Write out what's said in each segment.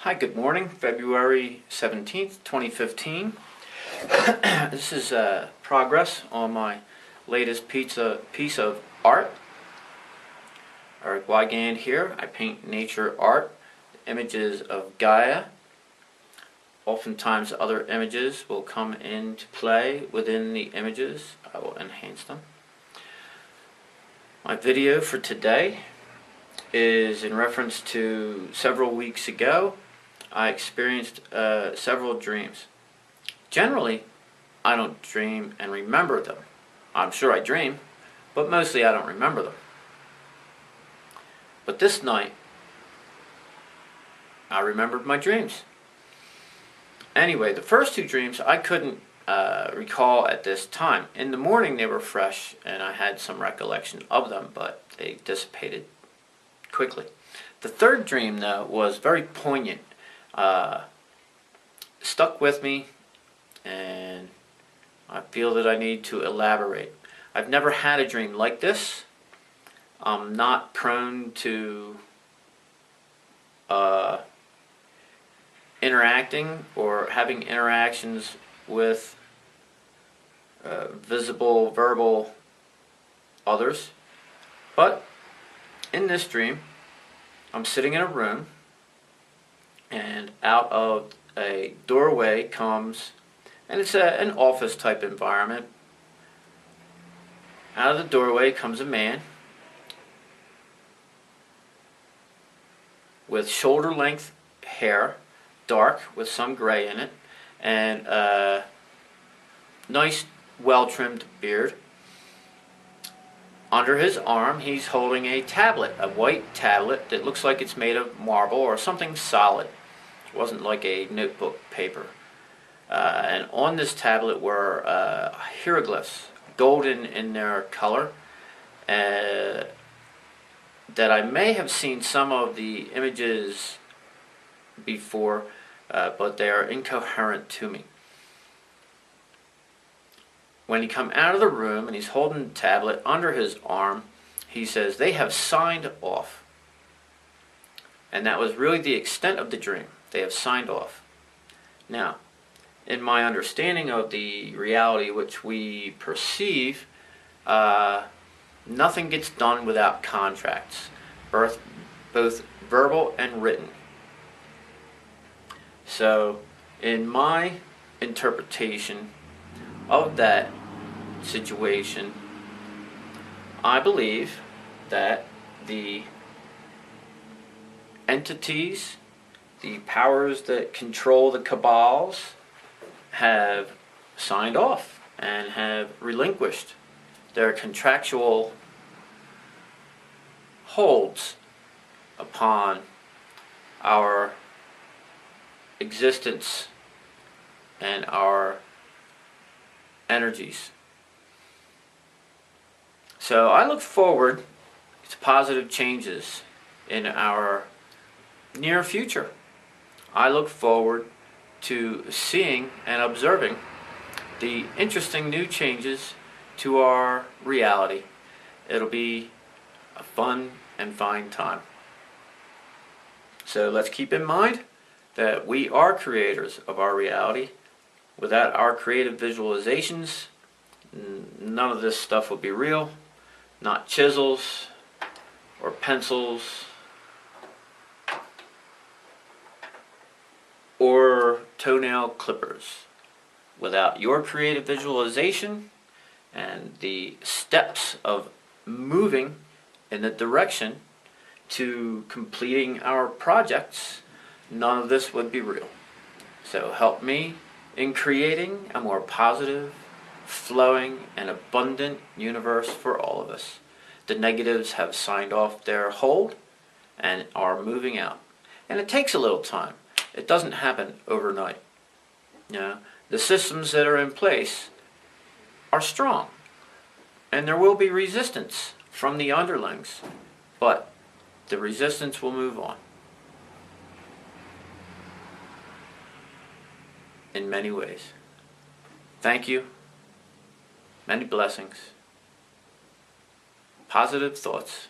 Hi, good morning, February 17th, 2015. This is progress on my latest piece of art. Erik Weigand here. I paint nature art, images of Gaia. Oftentimes other images will come into play within the images. I will enhance them. My video for today is in reference to several weeks ago. I experienced several dreams. Generally, I don't dream and remember them. I'm sure I dream, but mostly I don't remember them. But this night, I remembered my dreams. Anyway, the first two dreams I couldn't recall at this time. In the morning they were fresh and I had some recollection of them, but they dissipated quickly. The third dream, though, was very poignant. Stuck with me, and I feel that I need to elaborate. I've never had a dream like this. I'm not prone to interacting or having interactions with visible, verbal others. But in this dream, I'm sitting in a room, and out of a doorway comes, and it's an office type environment. Out of the doorway comes a man with shoulder length hair, dark with some gray in it, and a nice well trimmed beard. Under his arm he's holding a tablet, a white tablet that looks like it's made of marble or something solid. It wasn't like a notebook paper. And on this tablet were hieroglyphs, golden in their color, that I may have seen some of the images before, but they are incoherent to me. When he come out of the room and he's holding the tablet under his arm, he says, "They have signed off." And that was really the extent of the dream. They have signed off. Now, in my understanding of the reality which we perceive, nothing gets done without contracts, both verbal and written. So, in my interpretation of that situation, I believe that the entities, the powers that control the cabals, have signed off and have relinquished their contractual holds upon our existence and our energies. So I look forward to positive changes in our near future. I look forward to seeing and observing the interesting new changes to our reality. It'll be a fun and fine time. So let's keep in mind that we are creators of our reality. Without our creative visualizations, none of this stuff would be real. Not chisels or pencils or toenail clippers. Without your creative visualization and the steps of moving in the direction to completing our projects, none of this would be real. So help me in creating a more positive, flowing, and abundant universe for all of us. The negatives have signed off their hold and are moving out. And it takes a little time. It doesn't happen overnight. You know, the systems that are in place are strong, and there will be resistance from the underlings, but the resistance will move on in many ways. Thank you. Many blessings. Positive thoughts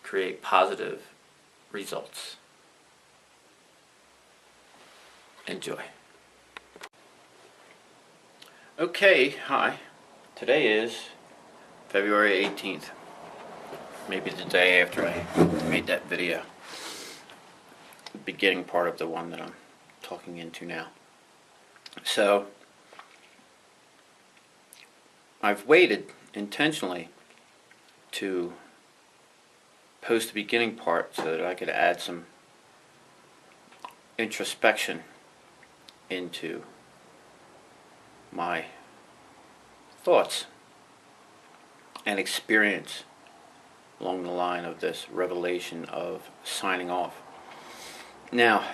create positive results. Enjoy. Okay, hi. Today is February 18th. Maybe the day after I made that video. The beginning part of the one that I'm talking into now. So, I've waited intentionally to post the beginning part so that I could add some introspection into my thoughts and experience along the line of this revelation of signing off. Now,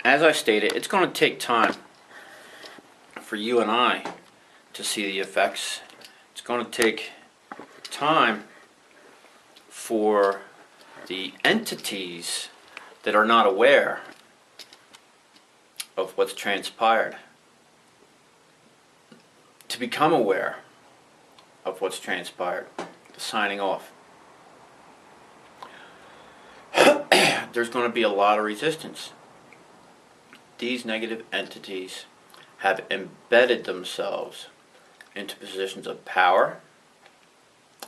as I stated, it's going to take time for you and I to see the effects. It's going to take time for the entities that are not aware of what's transpired to become aware of what's transpired, the signing off. There's going to be a lot of resistance. These negative entities have embedded themselves into positions of power,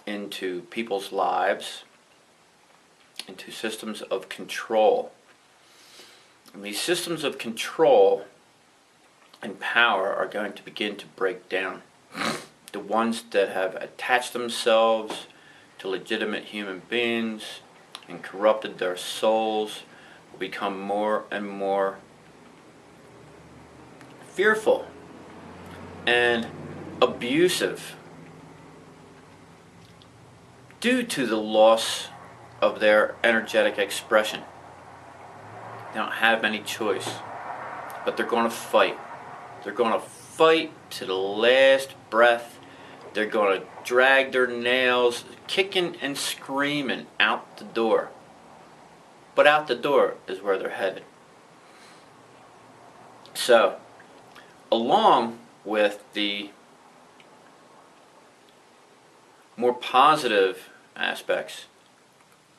into people's lives, into systems of control. And these systems of control and power are going to begin to break down. The ones that have attached themselves to legitimate human beings and corrupted their souls will become more and more fearful and abusive due to the loss of their energetic expression. They don't have any choice, but they're going to fight. They're going to fight to the last breath. They're going to drag their nails, kicking and screaming out the door. But out the door is where they're headed. So, along with the more positive aspects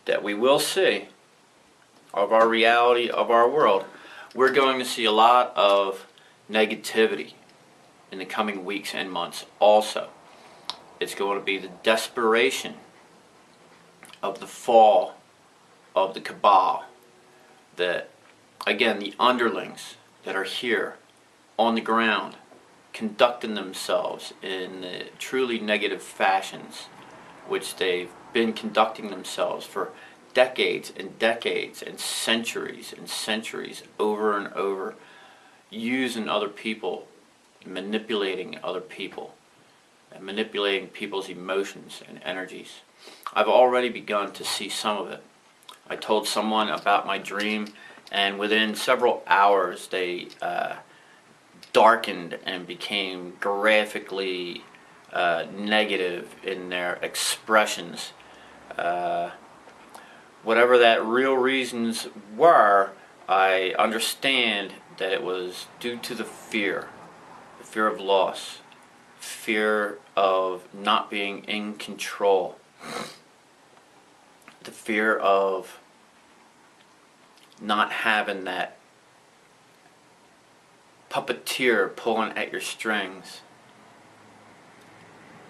that we will see of our reality, of our world, we're going to see a lot of negativity in the coming weeks and months also. It's going to be the desperation of the fall of the cabal, that, again, the underlings that are here on the ground conducting themselves in the truly negative fashions which they've been conducting themselves for decades and decades and centuries over and over, using other people, manipulating other people, and manipulating people's emotions and energies. I've already begun to see some of it. I told someone about my dream, and within several hours they darkened and became graphically negative in their expressions. Whatever that real reasons were, I understand that it was due to the fear of loss, fear of not being in control, the fear of not having that puppeteer pulling at your strings.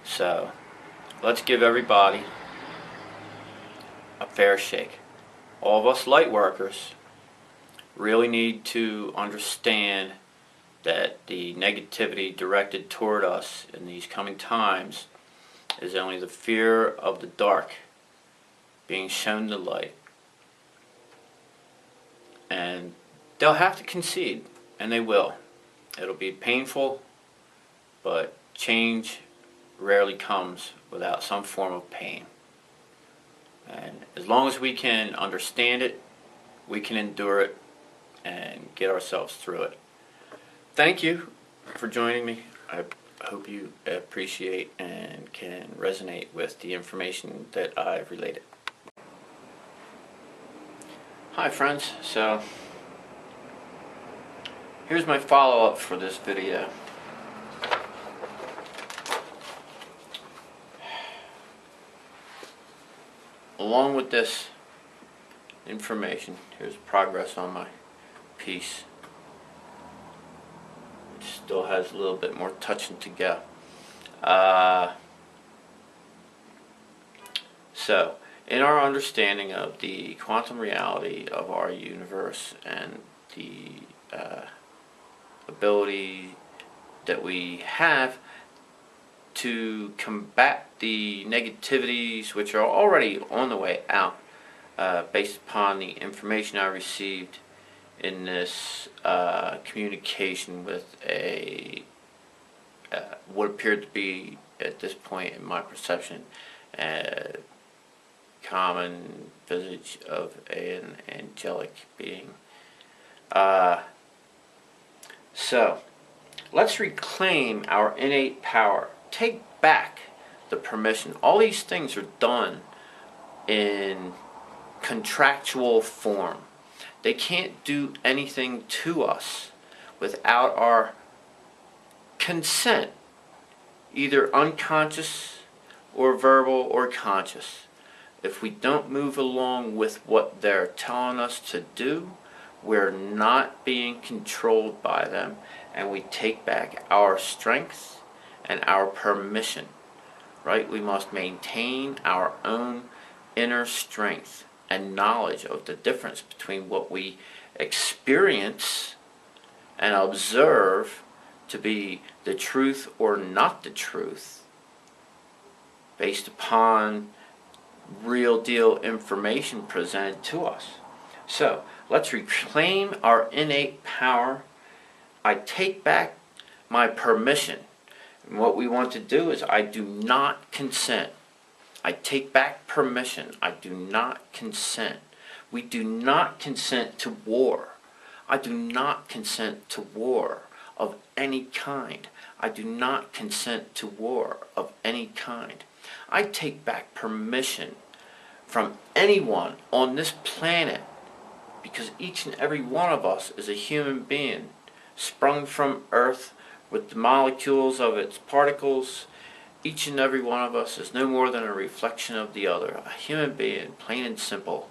So, let's give everybody a fair shake. All of us light workers really need to understand that the negativity directed toward us in these coming times is only the fear of the dark being shown the light. And they'll have to concede, and they will. It'll be painful, but change rarely comes without some form of pain. And as long as we can understand it, we can endure it and get ourselves through it. Thank you for joining me. I hope you appreciate and can resonate with the information that I've related. Hi friends, so here's my follow-up for this video. Along with this information, here's progress on my piece. still has a little bit more touching to go. So, in our understanding of the quantum reality of our universe and the ability that we have to combat the negativities which are already on the way out, based upon the information I received in this communication with a what appeared to be, at this point in my perception, common visage of an angelic being. So, let's reclaim our innate power. Take back the permission. All these things are done in contractual form. They can't do anything to us without our consent, either unconscious or verbal or conscious. If we don't move along with what they're telling us to do, we're not being controlled by them, and we take back our strength and our permission, right? We must maintain our own inner strength and knowledge of the difference between what we experience and observe to be the truth or not the truth, based upon real deal information presented to us. So, let's reclaim our innate power. I take back my permission. And what we want to do is, I do not consent. I take back permission. I do not consent. We do not consent to war. I do not consent to war of any kind. I do not consent to war of any kind. I take back permission from anyone on this planet, because each and every one of us is a human being, sprung from Earth with the molecules of its particles. Each and every one of us is no more than a reflection of the other, a human being, plain and simple,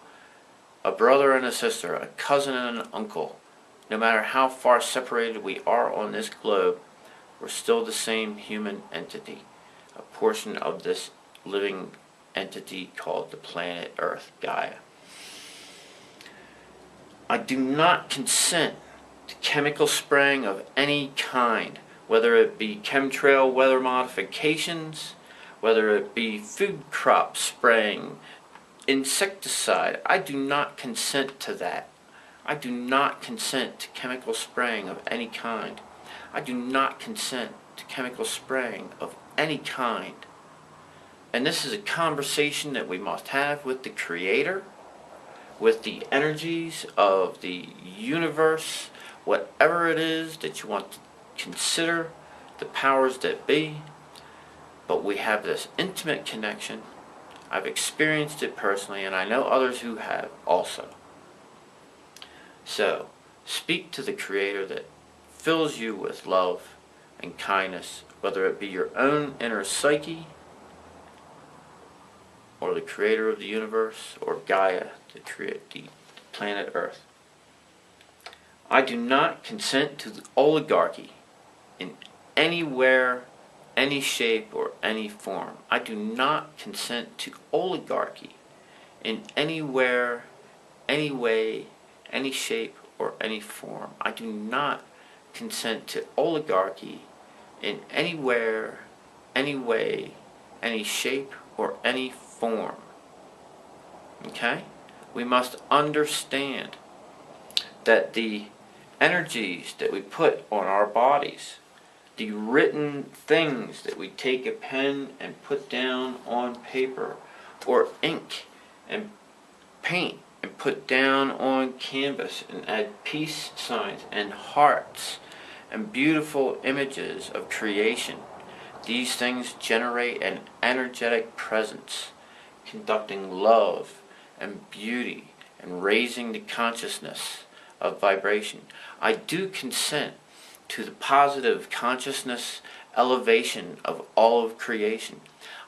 a brother and a sister, a cousin and an uncle. No matter how far separated we are on this globe, we're still the same human entity, a portion of this living entity called the planet Earth, Gaia. I do not consent to chemical spraying of any kind, whether it be chemtrail weather modifications, whether it be food crop spraying, insecticide. I do not consent to that. I do not consent to chemical spraying of any kind. I do not consent to chemical spraying of any kind. And this is a conversation that we must have with the Creator, with the energies of the universe, whatever it is that you want to consider, the powers that be. But we have this intimate connection. I've experienced it personally, and I know others who have also. So, speak to the Creator that fills you with love and kindness, whether it be your own inner psyche, or the Creator of the universe, or Gaia, the planet Earth. I do not consent to the oligarchy in anywhere, any shape, or any form. I do not consent to oligarchy in anywhere, any way, any shape, or any form. I do not consent to oligarchy in anywhere, any way, any shape, or any form. Okay? We must understand that the energies that we put on our bodies, the written things that we take a pen and put down on paper, or ink and paint and put down on canvas and add peace signs and hearts and beautiful images of creation, these things generate an energetic presence, conducting love and beauty and raising the consciousness of vibration. I do consent to the positive consciousness elevation of all of creation.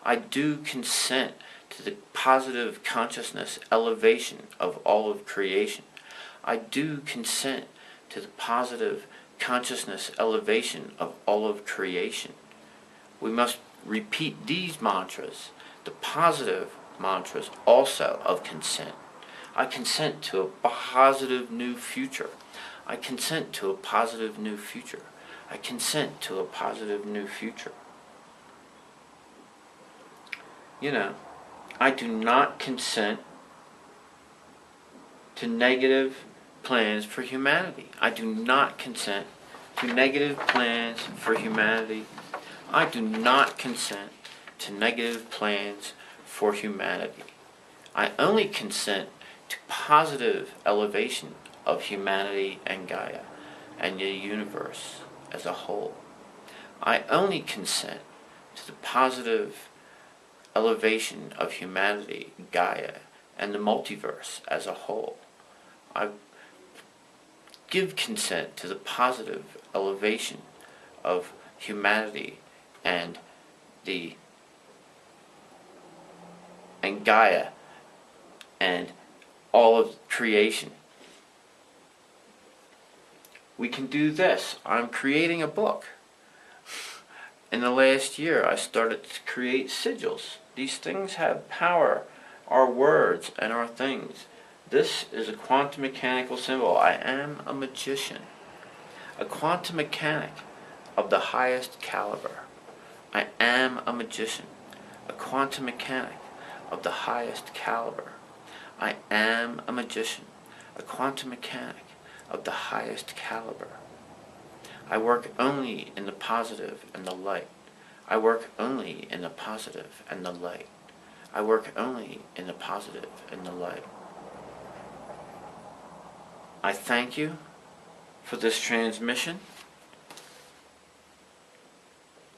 I do consent to the positive consciousness elevation of all of creation. I do consent to the positive consciousness elevation of all of creation. We must repeat these mantras, the positive mantras also of consent. I consent to a positive new future. I consent to a positive new future. I consent to a positive new future. You know, I do not consent to negative plans for humanity. I do not consent to negative plans for humanity. I do not consent to negative plans for humanity. I only consent to positive elevation of humanity and Gaia and the universe as a whole. I only consent to the positive elevation of humanity, Gaia, and the multiverse as a whole. I give consent to the positive elevation of humanity and Gaia and all of creation. We can do this. I'm creating a book. In the last year, I started to create sigils. These things have power, our words and our things. This is a quantum mechanical symbol. I am a magician, a quantum mechanic of the highest caliber. I am a magician, a quantum mechanic of the highest caliber. I am a magician, a quantum mechanic of the highest caliber. I work only in the positive and the light. I work only in the positive and the light. I work only in the positive and the light. I thank you for this transmission.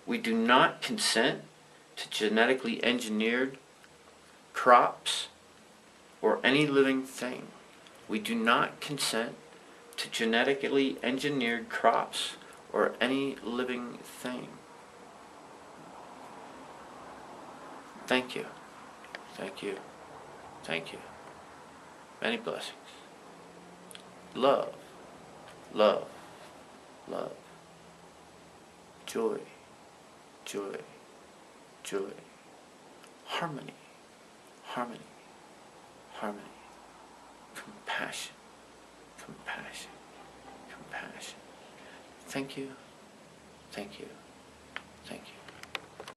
We do not consent to genetically engineered crops or any living thing. We do not consent to genetically engineered crops or any living thing. Thank you. Thank you. Thank you. Many blessings. Love. Love. Love. Joy. Joy. Joy. Harmony. Harmony. Harmony. Compassion. Compassion. Compassion. Thank you. Thank you. Thank you.